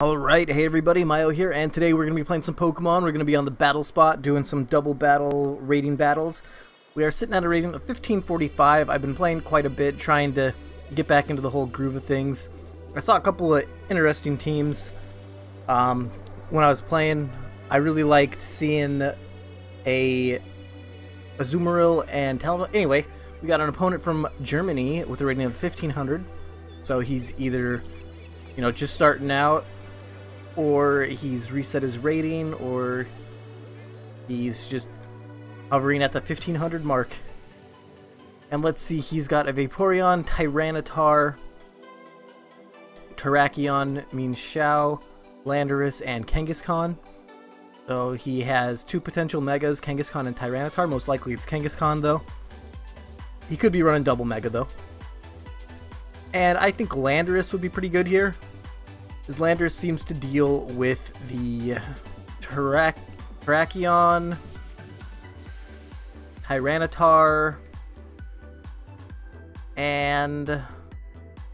Alright, hey everybody, Myo here, and today we're going to be playing some Pokemon. We're going to be on the battle spot, doing some double battle rating battles. We are sitting at a rating of 1545. I've been playing quite a bit, trying to get back into the whole groove of things. I saw a couple of interesting teams when I was playing. I really liked seeing a Azumarill and Talon. Anyway, we got an opponent from Germany with a rating of 1500. So he's either, you know, just starting out, or he's reset his rating, or he's just hovering at the 1500 mark. And let's see, he's got a Vaporeon, Tyranitar, Terrakion, Mienshao, Landorus, and Kangaskhan. So he has two potential Megas, Kangaskhan and Tyranitar. Most likely it's Kangaskhan though. He could be running double Mega though. And I think Landorus would be pretty good here. His Landorus seems to deal with the Terrakion, Tyranitar, and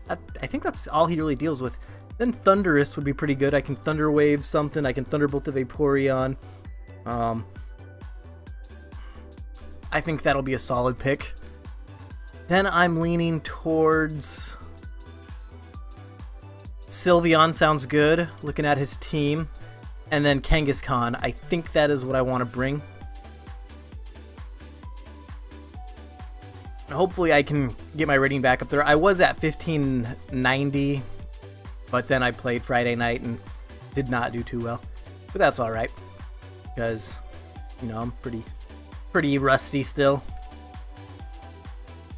I think that's all he really deals with. Then Thundurus would be pretty good. I can Thunder Wave something. I can Thunderbolt the Vaporeon. I think that'll be a solid pick. Then I'm leaning towards Sylveon. Sounds good, looking at his team. And then Kangaskhan. I think that is what I want to bring. Hopefully I can get my rating back up there. I was at 1590, but then I played Friday night and did not do too well. But that's alright, because, you know, I'm pretty rusty still.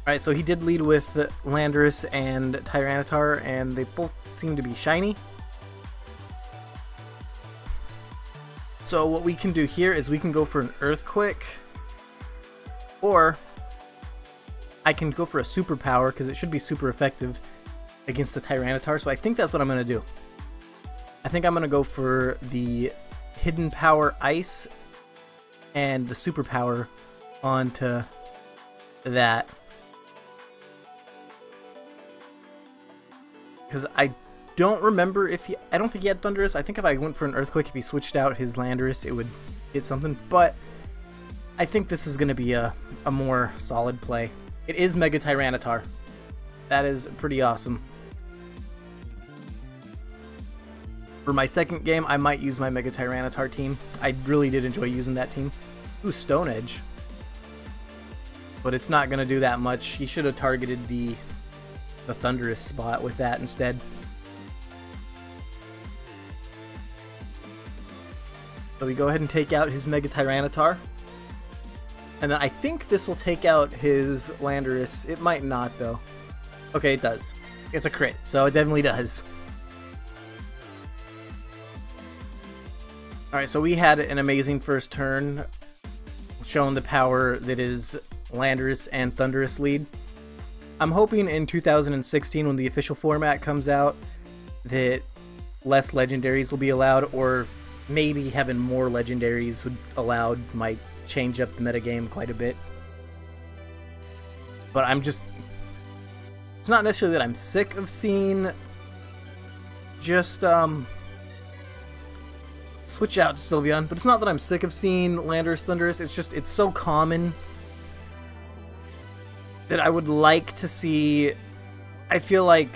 Alright, so he did lead with Landorus and Tyranitar, and they both seem to be shiny. So what we can do here is we can go for an Earthquake, or I can go for a Superpower, because it should be super effective against the Tyranitar. So I think that's what I'm going to do. I think I'm going to go for the Hidden Power Ice and the Superpower onto that. Because I don't remember if he... I don't think he had Thundurus. I think if I went for an Earthquake, if he switched out his Landorus, it would hit something. But I think this is going to be a more solid play. It is Mega Tyranitar. That is pretty awesome. For my second game, I might use my Mega Tyranitar team. I really did enjoy using that team. Ooh, Stone Edge. But it's not going to do that much. He should have targeted the Thundurus spot with that instead. So we go ahead and take out his Mega Tyranitar. And then I think this will take out his Landorus. It might not though. Okay, it does. It's a crit, so it definitely does. Alright, so we had an amazing first turn, showing the power that is Landorus and Thundurus lead. I'm hoping in 2016, when the official format comes out, that less legendaries will be allowed, or maybe having more legendaries allowed might change up the metagame quite a bit. But I'm just... It's not necessarily that I'm sick of seeing just switch out to Sylveon, but it's not that I'm sick of seeing Landorus, Thundurus. It's just, it's so common that I would like to see... I feel like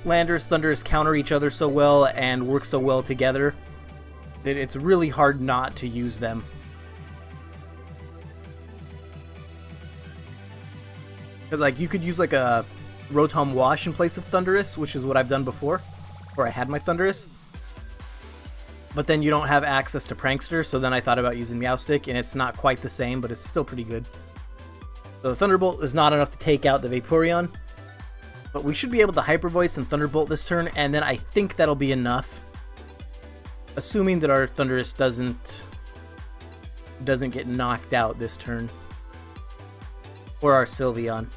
Landorus, Thundurus counter each other so well and work so well together that it's really hard not to use them. Because like you could use like a Rotom Wash in place of Thundurus, which is what I've done before, or I had my Thundurus. But then you don't have access to Prankster, so then I thought about using Meowstick, and it's not quite the same, but it's still pretty good. So the Thunderbolt is not enough to take out the Vaporeon, but we should be able to Hyper Voice and Thunderbolt this turn, and then I think that'll be enough. Assuming that our Thundurus doesn't get knocked out this turn. Or our Sylveon.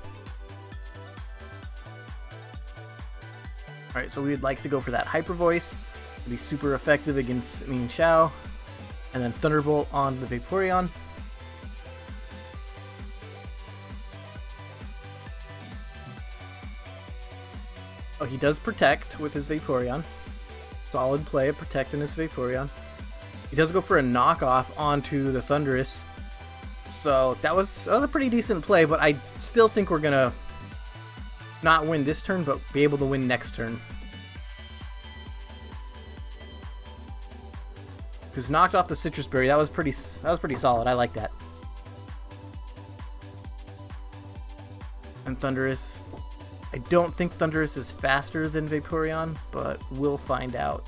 Alright, so we'd like to go for that Hyper Voice. It'll be super effective against Mienshao. And then Thunderbolt on the Vaporeon. Oh, he does protect with his Vaporeon. Solid play of protecting his Vaporeon. He does go for a knockoff onto the Thundurus. So that was a pretty decent play, but I still think we're going to not win this turn, but be able to win next turn. Because knocked off the Citrus Berry, that was pretty solid. I like that. And Thundurus, I don't think Thundurus is faster than Vaporeon, but we'll find out.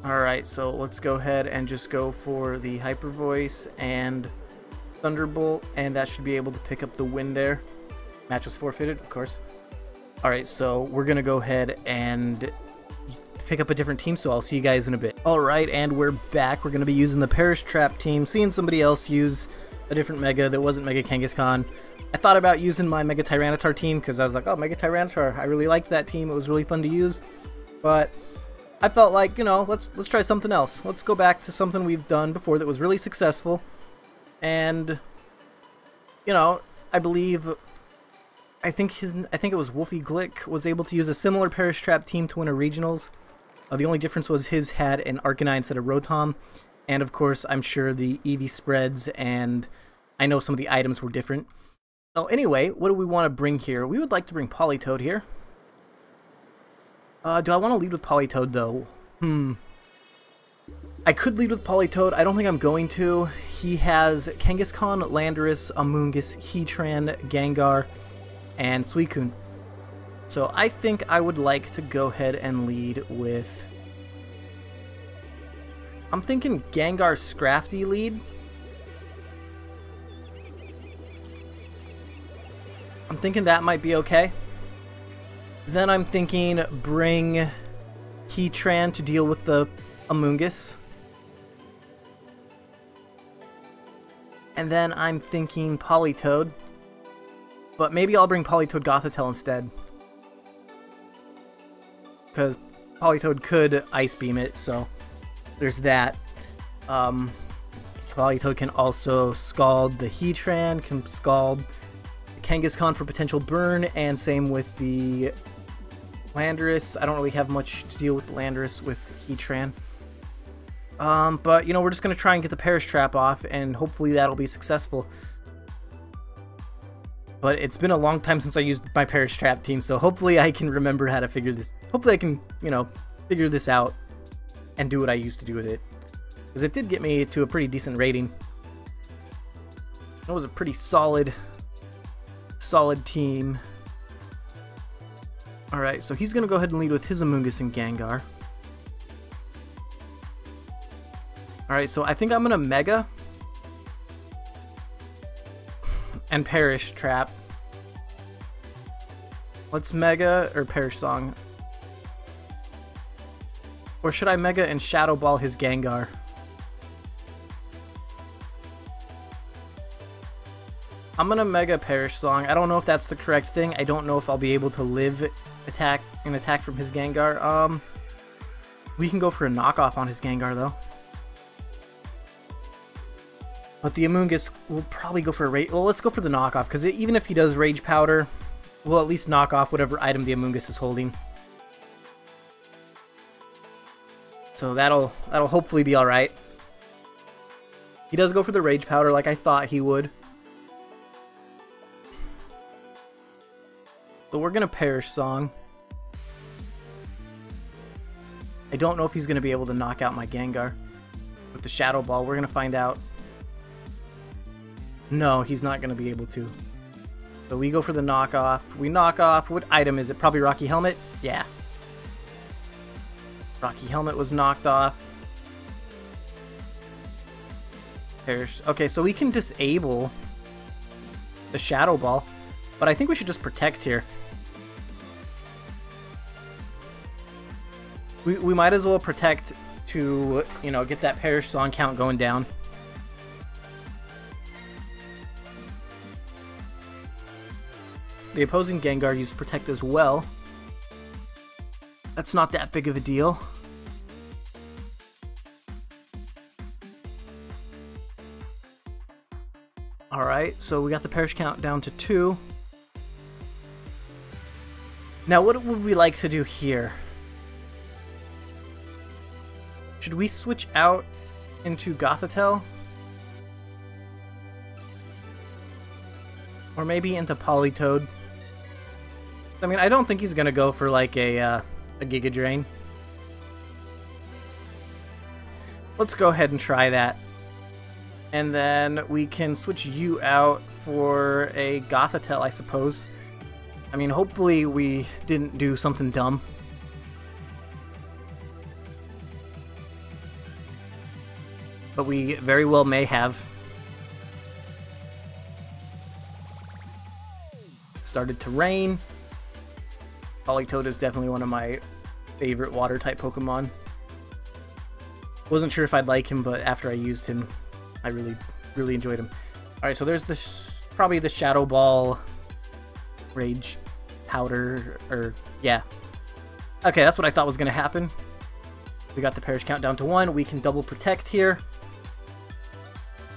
Alright, so let's go ahead and just go for the Hyper Voice and Thunderbolt, and that should be able to pick up the win there. Match was forfeited, of course. Alright, so we're going to go ahead and pick up a different team, so I'll see you guys in a bit. Alright, and we're back. We're going to be using the Perish Trap team, seeing somebody else use a different Mega that wasn't Mega Kangaskhan. I thought about using my Mega Tyranitar team, because I was like, oh, Mega Tyranitar, I really liked that team. It was really fun to use, but I felt like, you know, let's try something else. Let's go back to something we've done before that was really successful. And, you know, I think it was Wolfie Glick was able to use a similar Perish Trap team to win a regionals. The only difference was his had an Arcanine instead of Rotom. And of course, I'm sure the EV spreads and I know some of the items were different. So anyway, what do we want to bring here? We would like to bring Politoed here. Do I want to lead with Politoed, though? I could lead with Politoed. I don't think I'm going to. He has Kangaskhan, Landorus, Amoonguss, Heatran, Gengar, and Suicune. So I think I would like to go ahead and lead with... I'm thinking Gengar Scrafty lead. I'm thinking that might be okay. Then I'm thinking bring Heatran to deal with the Amoonguss. And then I'm thinking Politoed. But maybe I'll bring Politoed Gothitelle instead. Because Politoed could Ice Beam it, so there's that. Politoed can also Scald the Heatran, can Scald Kangaskhan for potential burn, and same with the Landorus. I don't really have much to deal with Landorus with Heatran. But, you know, we're just going to try and get the Perish Trap off, and hopefully that'll be successful. But it's been a long time since I used my Perish Trap team, so hopefully I can remember how to figure this. Hopefully I can, you know, figure this out and do what I used to do with it. Because it did get me to a pretty decent rating. That was a pretty solid team. Alright, so he's going to go ahead and lead with his Amoonguss and Gengar. Alright, so I think I'm going to Mega and Perish Trap. Let's Mega or Perish Song. Or should I Mega and Shadow Ball his Gengar? I'm gonna Mega Perish Song. I don't know if that's the correct thing. I don't know if I'll be able to live an attack from his Gengar. We can go for a knockoff on his Gengar though. But the Amoonguss will probably go for a Rage... Well, let's go for the knockoff, because even if he does Rage Powder, we'll at least knock off whatever item the Amoonguss is holding. So that'll hopefully be alright. He does go for the Rage Powder like I thought he would. So we're going to Perish Song. I don't know if he's going to be able to knock out my Gengar with the Shadow Ball. We're going to find out. No, he's not going to be able to. So we go for the knockoff. We knock off. What item is it? Probably Rocky Helmet? Yeah. Rocky Helmet was knocked off. Perish. Okay, so we can disable the Shadow Ball. But I think we should just protect here. We might as well protect to, you know, get that Perish Song count going down. The opposing Gengar used Protect as well. That's not that big of a deal. Alright, so we got the perish count down to 2. Now, what would we like to do here? Should we switch out into Gothitelle? Or maybe into Politoed? I mean, I don't think he's gonna go for like a Giga Drain. Let's go ahead and try that. And then we can switch you out for a Gothitelle, I suppose. I mean, hopefully we didn't do something dumb. But we very well may have. Started to rain. Politoed is definitely one of my favorite water-type Pokemon. Wasn't sure if I'd like him, but after I used him, I really enjoyed him. Alright, so there's this, probably the Shadow Ball Rage Powder, or, yeah. Okay, that's what I thought was going to happen. We got the perish count down to 1. We can double protect here.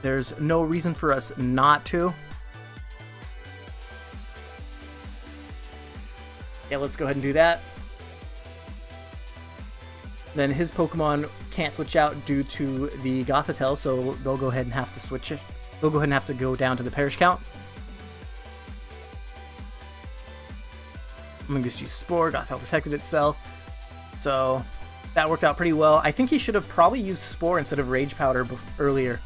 There's no reason for us not to. Yeah, let's go ahead and do that. Then his Pokemon can't switch out due to the Gothitelle, so they'll go ahead and have to switch it. They'll go ahead and have to go down to the perish count. I'm gonna just use Spore. Gothitelle protected itself, so that worked out pretty well. I think he should have probably used Spore instead of Rage Powder earlier.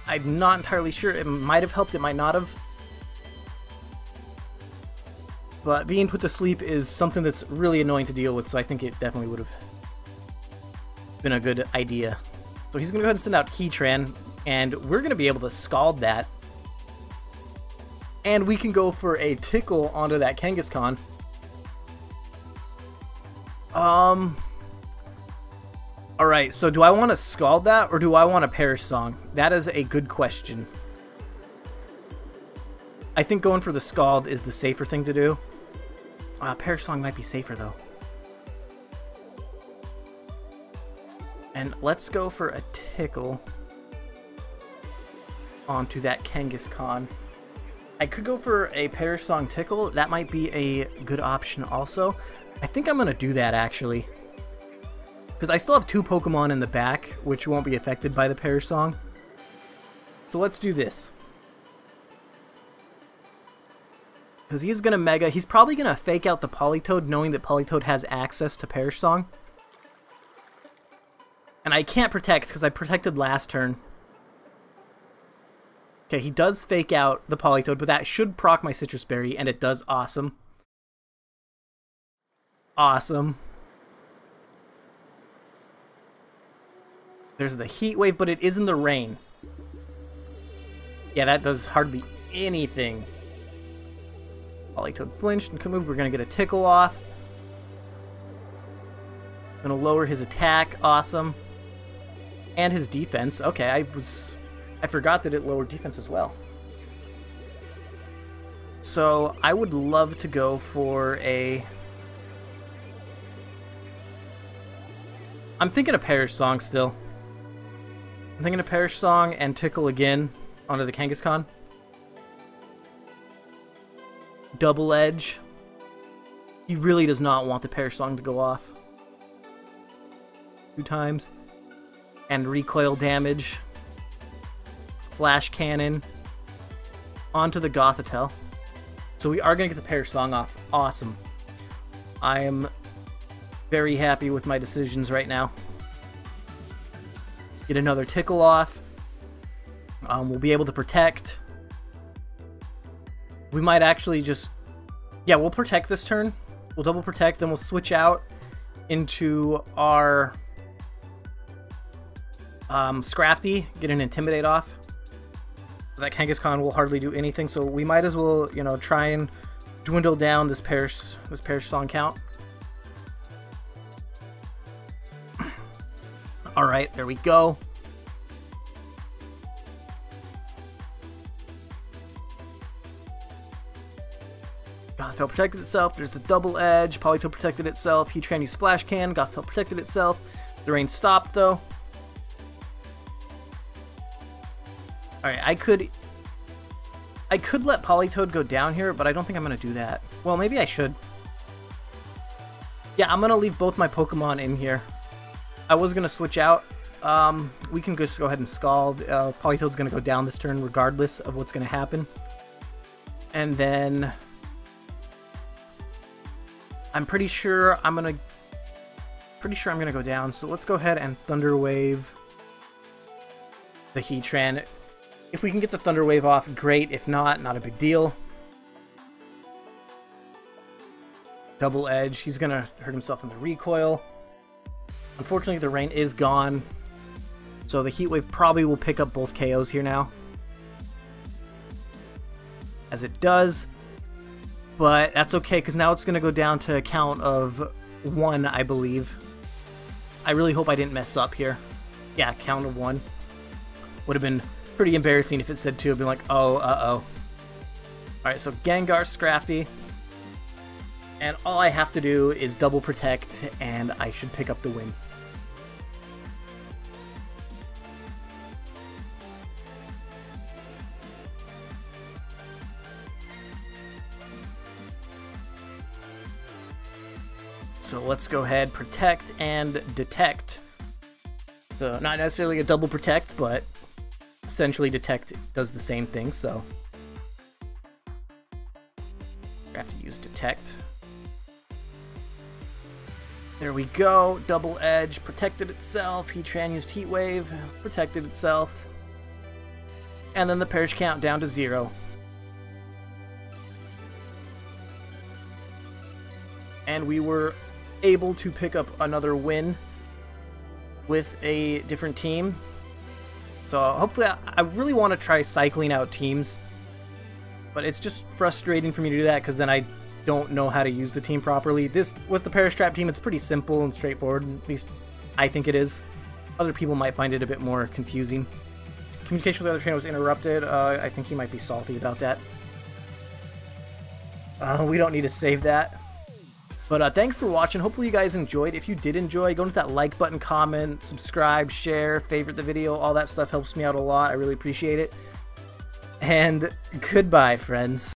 I'm not entirely sure. It might have helped, it might not have. But being put to sleep is something that's really annoying to deal with, so I think it definitely would have been a good idea. So he's going to go ahead and send out Heatran, and we're going to be able to Scald that. And we can go for a Tickle onto that Kangaskhan. Alright, so do I want to Scald that, or do I want to Perish Song? That is a good question. I think going for the Scald is the safer thing to do. Perish Song might be safer, though. And let's go for a Tickle onto that Kangaskhan. I could go for a Perish Song Tickle. That might be a good option also. I think I'm going to do that, actually. Because I still have 2 Pokemon in the back, which won't be affected by the Perish Song. So let's do this. Because he's going to Mega. He's probably going to fake out the Politoed, knowing that Politoed has access to Perish Song. And I can't protect, because I protected last turn. Okay, he does fake out the Politoed, but that should proc my Citrus Berry, and it does. Awesome. Awesome. There's the Heat Wave, but it is in the rain. Yeah, that does hardly anything. Politoed flinched and can move. We're going to get a Tickle off. Going to lower his attack. Awesome. And his defense. Okay, I forgot that it lowered defense as well. So I would love to go for a... I'm thinking a Perish Song still. I'm thinking a Perish Song and Tickle again onto the Kangaskhan. Double Edge. He really does not want the Perish Song to go off. 2 times. And recoil damage. Flash Cannon. Onto the Gothitelle. So we are going to get the Perish Song off. Awesome. I am very happy with my decisions right now. Get another Tickle off. We'll be able to protect. We might actually just... Yeah, we'll protect this turn. We'll double protect, then we'll switch out into our Scrafty, get an Intimidate off. That Kangaskhan will hardly do anything, so we might as well, you know, try and dwindle down this Perish Song count. Alright, there we go. Gothitelle protected itself. There's the Double Edge. Politoed protected itself. Heatran used Flash Can. Gothitelle protected itself. The rain stopped, though. Alright, I could let Politoed go down here, but I don't think I'm going to do that. Well, maybe I should. Yeah, I'm going to leave both my Pokemon in here. I was going to switch out. We can just go ahead and Scald. Politoed's going to go down this turn regardless of what's going to happen. And then I'm pretty sure I'm going to go down. So let's go ahead and Thunder Wave the Heatran. If we can get the Thunder Wave off, great. If not, not a big deal. Double Edge. He's going to hurt himself in the recoil. Unfortunately, the rain is gone. So the Heat Wave probably will pick up both KOs here now. As it does. But that's okay, because now it's going to go down to a count of 1, I believe. I really hope I didn't mess up here. Yeah, count of 1. Would have been pretty embarrassing if it said 2. I'd be like, oh, uh-oh. Alright, so Gengar, Scrafty. And all I have to do is double protect, and I should pick up the win. So let's go ahead, protect and detect. So not necessarily a double protect, but essentially detect does the same thing, so I have to use detect. There we go, double edge, protected itself, Heatran used Heat Wave, protected itself, and then the perish count down to 0. And we were able to pick up another win with a different team. So hopefully, I really want to try cycling out teams, but it's just frustrating for me to do that because then I don't know how to use the team properly. This, with the Perish Trap team, it's pretty simple and straightforward, at least I think it is. Other people might find it a bit more confusing. Communication with the other trainer was interrupted. I think he might be salty about that. We don't need to save that. But thanks for watching. Hopefully you guys enjoyed. If you did enjoy, go into that like button, comment, subscribe, share, favorite the video. All that stuff helps me out a lot. I really appreciate it. And goodbye, friends.